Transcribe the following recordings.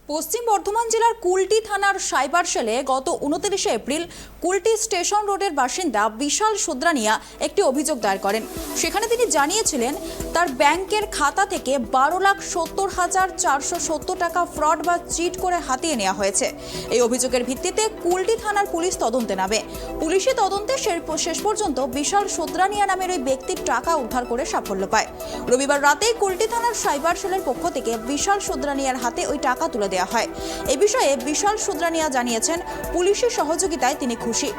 পশ্চিম বর্ধমান জেলার কুলটি থানার সাইবার সেলে গত 29 এপ্রিল কুলটি স্টেশন রোডের বাসিন্দা বিশাল সুদ্রানিয়া একটি অভিযোগ দায়ের করেন। সেখানে তিনি জানিয়েছিলেন তার ব্যাংকের খাতা থেকে 12,70,470 টাকা ফ্রড বা চিট করে হাতিয়ে নেওয়া হয়েছে। এই অভিযোগের ভিত্তিতে কুলটি থানার পুলিশ তদন্তে নামে। পুলিশি তদন্তে শেষ পর্যন্ত বিশাল সুদ্রানিয়া নামের ওই ব্যক্তির টাকা উদ্ধার করে সাফল্য পায়। রবিবার রাতেই কুলটি থানার সাইবার সেলের পক্ষ থেকে বিশাল সুদ্রানিয়ার হাতে ওই টাকা তুলে দেওয়া হয়। এই বিষয়ে বিশাল সুদ্রানিয়া জানিয়েছেন পুলিশের সহযোগিতায় তিনি খুশি।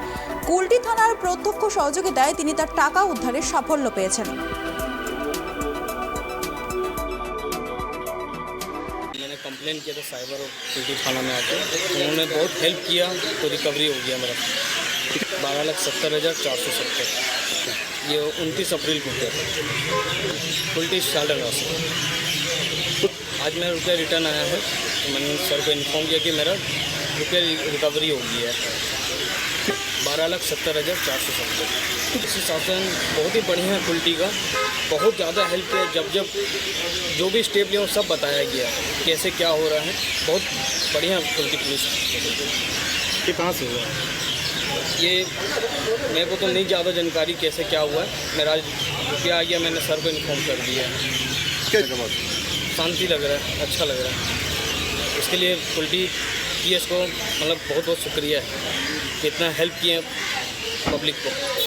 কুলটি থানার প্রত্যক্ষ সহযোগিতায় তিনি তার টাকা উদ্ধারের সাফল্য পেয়েছেন। मैंने कंप्लेन किया था साइबर और कुलटी थाना में आके, उन्होंने बहुत हेल्प किया तो रिकवरी हो गया मेरा 12,70,470। ये 29 अप्रैल को किया था कुलटी शालडा से। आज मेरा रुपया रिटर्न आया है तो मैंने सर को इन्फॉर्म किया कि मेरा रुपया रिकवरी हो गया है 12,70,470। इसी शासन बहुत ही बढ़िया है कुलटी का, बहुत ज़्यादा हेल्प किया। जब जो भी स्टेप लिया वो सब बताया गया कैसे क्या हो रहा है। बहुत बढ़िया कुलटी पुलिस। ये कहाँ से हुआ? ये मेरे को तो नहीं ज़्यादा जानकारी कैसे क्या हुआ है। मेरा रुपया आ गया, मैंने सर को इन्फॉर्म कर दिया है। क्या जवाब? शांति लग रहा है, अच्छा लग रहा है। इसके लिए कुलटी PS को मतलब बहुत बहुत शुक्रिया है कि इतना हेल्प किए पब्लिक को।